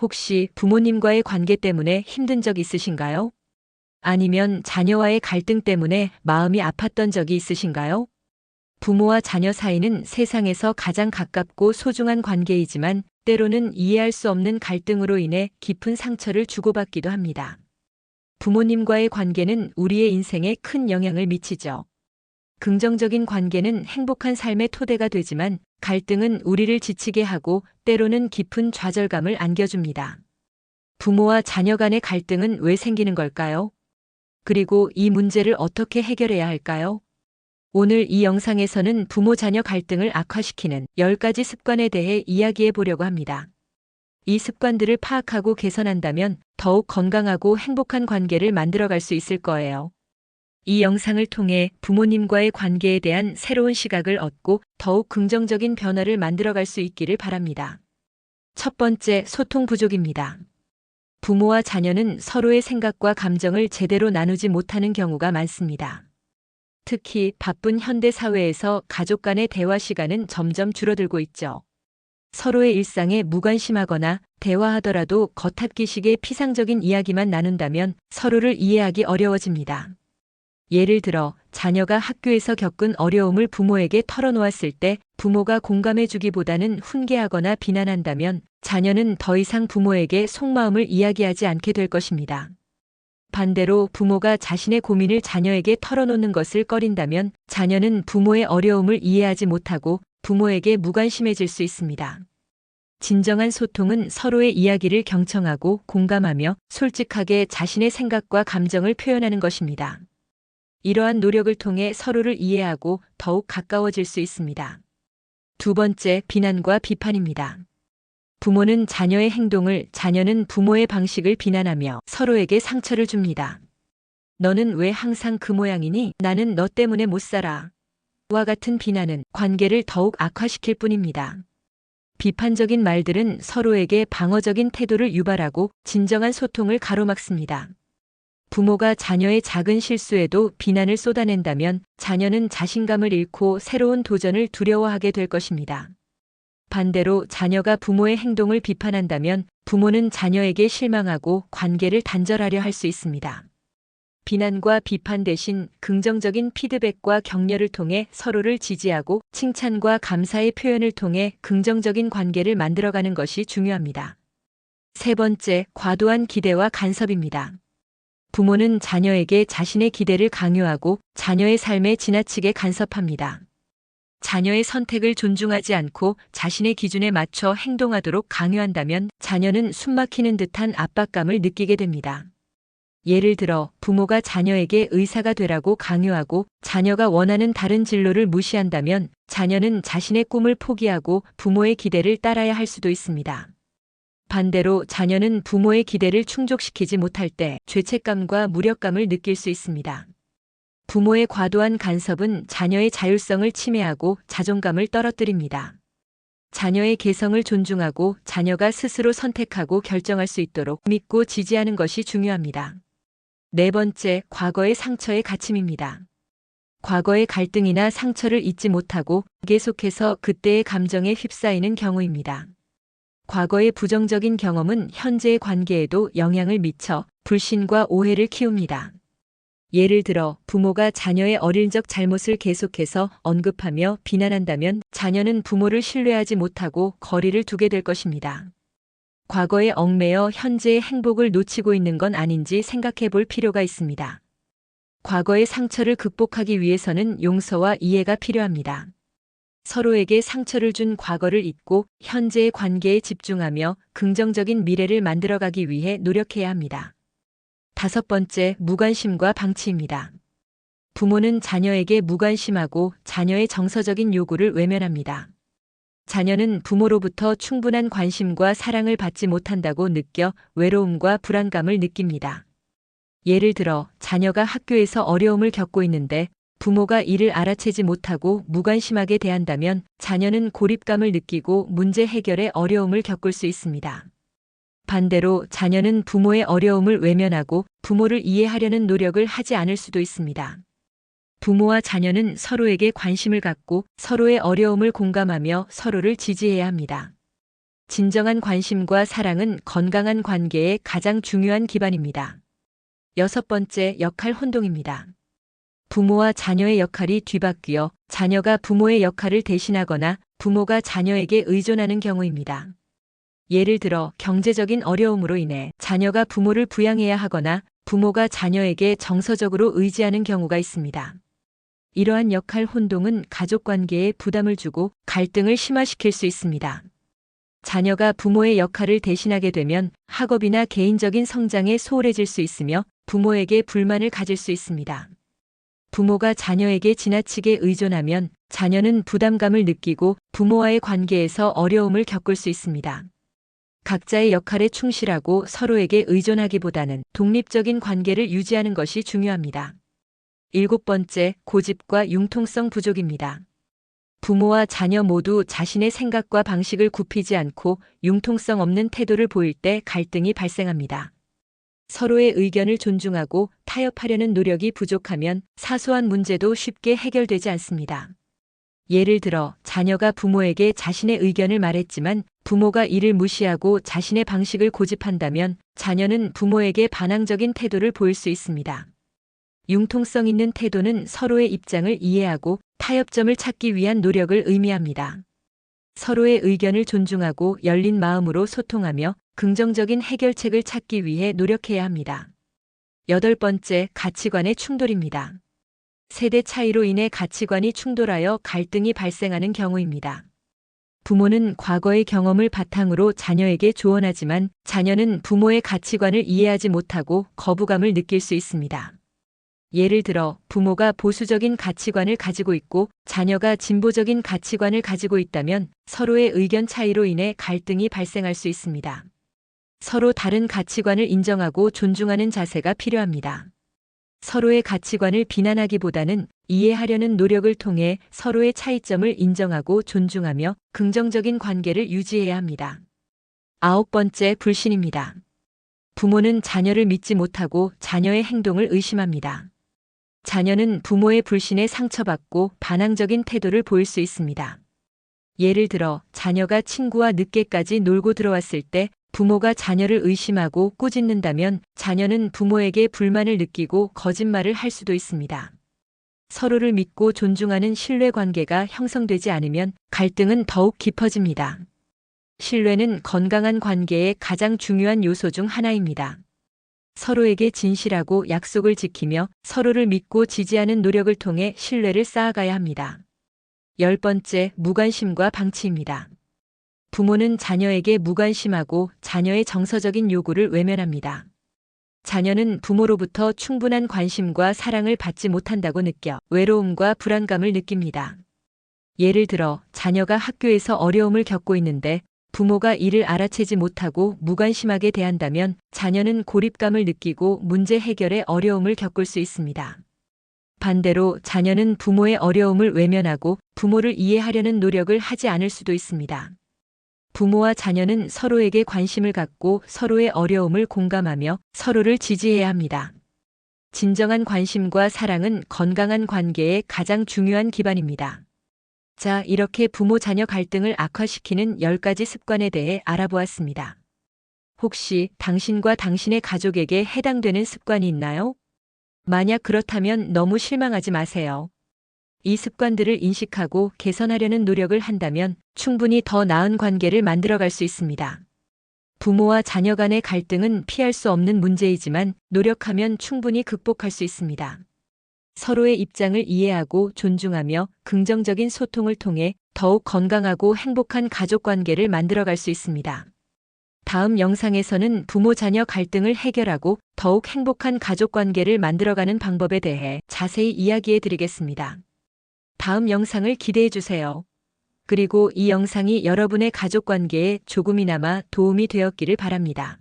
혹시 부모님과의 관계 때문에 힘든 적 있으신가요? 아니면 자녀와의 갈등 때문에 마음이 아팠던 적이 있으신가요? 부모와 자녀 사이는 세상에서 가장 가깝고 소중한 관계이지만 때로는 이해할 수 없는 갈등으로 인해 깊은 상처를 주고받기도 합니다. 부모님과의 관계는 우리의 인생에 큰 영향을 미치죠. 긍정적인 관계는 행복한 삶의 토대가 되지만 갈등은 우리를 지치게 하고 때로는 깊은 좌절감을 안겨줍니다. 부모와 자녀 간의 갈등은 왜 생기는 걸까요? 그리고 이 문제를 어떻게 해결해야 할까요? 오늘 이 영상에서는 부모 자녀 갈등을 악화시키는 10가지 습관에 대해 이야기해 보려고 합니다. 이 습관들을 파악하고 개선한다면 더욱 건강하고 행복한 관계를 만들어갈 수 있을 거예요. 이 영상을 통해 부모님과의 관계에 대한 새로운 시각을 얻고 더욱 긍정적인 변화를 만들어갈 수 있기를 바랍니다. 첫 번째, 소통 부족입니다. 부모와 자녀는 서로의 생각과 감정을 제대로 나누지 못하는 경우가 많습니다. 특히 바쁜 현대 사회에서 가족 간의 대화 시간은 점점 줄어들고 있죠. 서로의 일상에 무관심하거나 대화하더라도 겉핥기식의 피상적인 이야기만 나눈다면 서로를 이해하기 어려워집니다. 예를 들어 자녀가 학교에서 겪은 어려움을 부모에게 털어놓았을 때 부모가 공감해주기보다는 훈계하거나 비난한다면 자녀는 더 이상 부모에게 속마음을 이야기하지 않게 될 것입니다. 반대로 부모가 자신의 고민을 자녀에게 털어놓는 것을 꺼린다면 자녀는 부모의 어려움을 이해하지 못하고 부모에게 무관심해질 수 있습니다. 진정한 소통은 서로의 이야기를 경청하고 공감하며 솔직하게 자신의 생각과 감정을 표현하는 것입니다. 이러한 노력을 통해 서로를 이해하고 더욱 가까워질 수 있습니다. 두 번째, 비난과 비판입니다. 부모는 자녀의 행동을, 자녀는 부모의 방식을 비난하며 서로에게 상처를 줍니다. 너는 왜 항상 그 모양이니? 나는 너 때문에 못 살아. 와 같은 비난은 관계를 더욱 악화시킬 뿐입니다. 비판적인 말들은 서로에게 방어적인 태도를 유발하고 진정한 소통을 가로막습니다. 부모가 자녀의 작은 실수에도 비난을 쏟아낸다면 자녀는 자신감을 잃고 새로운 도전을 두려워하게 될 것입니다. 반대로 자녀가 부모의 행동을 비판한다면 부모는 자녀에게 실망하고 관계를 단절하려 할 수 있습니다. 비난과 비판 대신 긍정적인 피드백과 격려를 통해 서로를 지지하고 칭찬과 감사의 표현을 통해 긍정적인 관계를 만들어가는 것이 중요합니다. 세 번째, 과도한 기대와 간섭입니다. 부모는 자녀에게 자신의 기대를 강요하고 자녀의 삶에 지나치게 간섭합니다. 자녀의 선택을 존중하지 않고 자신의 기준에 맞춰 행동하도록 강요한다면 자녀는 숨막히는 듯한 압박감을 느끼게 됩니다. 예를 들어 부모가 자녀에게 의사가 되라고 강요하고 자녀가 원하는 다른 진로를 무시한다면 자녀는 자신의 꿈을 포기하고 부모의 기대를 따라야 할 수도 있습니다. 반대로 자녀는 부모의 기대를 충족시키지 못할 때 죄책감과 무력감을 느낄 수 있습니다. 부모의 과도한 간섭은 자녀의 자율성을 침해하고 자존감을 떨어뜨립니다. 자녀의 개성을 존중하고 자녀가 스스로 선택하고 결정할 수 있도록 믿고 지지하는 것이 중요합니다. 네 번째, 과거의 상처의 갇힘입니다. 과거의 갈등이나 상처를 잊지 못하고 계속해서 그때의 감정에 휩싸이는 경우입니다. 과거의 부정적인 경험은 현재의 관계에도 영향을 미쳐 불신과 오해를 키웁니다. 예를 들어 부모가 자녀의 어릴 적 잘못을 계속해서 언급하며 비난한다면 자녀는 부모를 신뢰하지 못하고 거리를 두게 될 것입니다. 과거에 얽매여 현재의 행복을 놓치고 있는 건 아닌지 생각해 볼 필요가 있습니다. 과거의 상처를 극복하기 위해서는 용서와 이해가 필요합니다. 서로에게 상처를 준 과거를 잊고 현재의 관계에 집중하며 긍정적인 미래를 만들어가기 위해 노력해야 합니다. 다섯 번째, 무관심과 방치입니다. 부모는 자녀에게 무관심하고 자녀의 정서적인 요구를 외면합니다. 자녀는 부모로부터 충분한 관심과 사랑을 받지 못한다고 느껴 외로움과 불안감을 느낍니다. 예를 들어 자녀가 학교에서 어려움을 겪고 있는데 부모가 이를 알아채지 못하고 무관심하게 대한다면 자녀는 고립감을 느끼고 문제 해결에 어려움을 겪을 수 있습니다. 반대로 자녀는 부모의 어려움을 외면하고 부모를 이해하려는 노력을 하지 않을 수도 있습니다. 부모와 자녀는 서로에게 관심을 갖고 서로의 어려움을 공감하며 서로를 지지해야 합니다. 진정한 관심과 사랑은 건강한 관계의 가장 중요한 기반입니다. 여섯 번째, 역할 혼동입니다. 부모와 자녀의 역할이 뒤바뀌어 자녀가 부모의 역할을 대신하거나 부모가 자녀에게 의존하는 경우입니다. 예를 들어 경제적인 어려움으로 인해 자녀가 부모를 부양해야 하거나 부모가 자녀에게 정서적으로 의지하는 경우가 있습니다. 이러한 역할 혼동은 가족 관계에 부담을 주고 갈등을 심화시킬 수 있습니다. 자녀가 부모의 역할을 대신하게 되면 학업이나 개인적인 성장에 소홀해질 수 있으며 부모에게 불만을 가질 수 있습니다. 부모가 자녀에게 지나치게 의존하면 자녀는 부담감을 느끼고 부모와의 관계에서 어려움을 겪을 수 있습니다. 각자의 역할에 충실하고 서로에게 의존하기보다는 독립적인 관계를 유지하는 것이 중요합니다. 일곱 번째, 고집과 융통성 부족입니다. 부모와 자녀 모두 자신의 생각과 방식을 굽히지 않고 융통성 없는 태도를 보일 때 갈등이 발생합니다. 서로의 의견을 존중하고 타협하려는 노력이 부족하면 사소한 문제도 쉽게 해결되지 않습니다. 예를 들어 자녀가 부모에게 자신의 의견을 말했지만 부모가 이를 무시하고 자신의 방식을 고집한다면 자녀는 부모에게 반항적인 태도를 보일 수 있습니다. 융통성 있는 태도는 서로의 입장을 이해하고 타협점을 찾기 위한 노력을 의미합니다. 서로의 의견을 존중하고 열린 마음으로 소통하며 긍정적인 해결책을 찾기 위해 노력해야 합니다. 여덟 번째, 가치관의 충돌입니다. 세대 차이로 인해 가치관이 충돌하여 갈등이 발생하는 경우입니다. 부모는 과거의 경험을 바탕으로 자녀에게 조언하지만 자녀는 부모의 가치관을 이해하지 못하고 거부감을 느낄 수 있습니다. 예를 들어 부모가 보수적인 가치관을 가지고 있고 자녀가 진보적인 가치관을 가지고 있다면 서로의 의견 차이로 인해 갈등이 발생할 수 있습니다. 서로 다른 가치관을 인정하고 존중하는 자세가 필요합니다. 서로의 가치관을 비난하기보다는 이해하려는 노력을 통해 서로의 차이점을 인정하고 존중하며 긍정적인 관계를 유지해야 합니다. 아홉 번째, 불신입니다. 부모는 자녀를 믿지 못하고 자녀의 행동을 의심합니다. 자녀는 부모의 불신에 상처받고 반항적인 태도를 보일 수 있습니다. 예를 들어 자녀가 친구와 늦게까지 놀고 들어왔을 때 부모가 자녀를 의심하고 꾸짖는다면 자녀는 부모에게 불만을 느끼고 거짓말을 할 수도 있습니다. 서로를 믿고 존중하는 신뢰 관계가 형성되지 않으면 갈등은 더욱 깊어집니다. 신뢰는 건강한 관계의 가장 중요한 요소 중 하나입니다. 서로에게 진실하고 약속을 지키며 서로를 믿고 지지하는 노력을 통해 신뢰를 쌓아가야 합니다. 열 번째, 무관심과 방치입니다. 부모는 자녀에게 무관심하고 자녀의 정서적인 요구를 외면합니다. 자녀는 부모로부터 충분한 관심과 사랑을 받지 못한다고 느껴 외로움과 불안감을 느낍니다. 예를 들어 자녀가 학교에서 어려움을 겪고 있는데 부모가 이를 알아채지 못하고 무관심하게 대한다면 자녀는 고립감을 느끼고 문제 해결에 어려움을 겪을 수 있습니다. 반대로 자녀는 부모의 어려움을 외면하고 부모를 이해하려는 노력을 하지 않을 수도 있습니다. 부모와 자녀는 서로에게 관심을 갖고 서로의 어려움을 공감하며 서로를 지지해야 합니다. 진정한 관심과 사랑은 건강한 관계의 가장 중요한 기반입니다. 자, 이렇게 부모-자녀 갈등을 악화시키는 10가지 습관에 대해 알아보았습니다. 혹시 당신과 당신의 가족에게 해당되는 습관이 있나요? 만약 그렇다면 너무 실망하지 마세요. 이 습관들을 인식하고 개선하려는 노력을 한다면 충분히 더 나은 관계를 만들어갈 수 있습니다. 부모와 자녀 간의 갈등은 피할 수 없는 문제이지만 노력하면 충분히 극복할 수 있습니다. 서로의 입장을 이해하고 존중하며 긍정적인 소통을 통해 더욱 건강하고 행복한 가족 관계를 만들어갈 수 있습니다. 다음 영상에서는 부모-자녀 갈등을 해결하고 더욱 행복한 가족 관계를 만들어가는 방법에 대해 자세히 이야기해 드리겠습니다. 다음 영상을 기대해 주세요. 그리고 이 영상이 여러분의 가족 관계에 조금이나마 도움이 되었기를 바랍니다.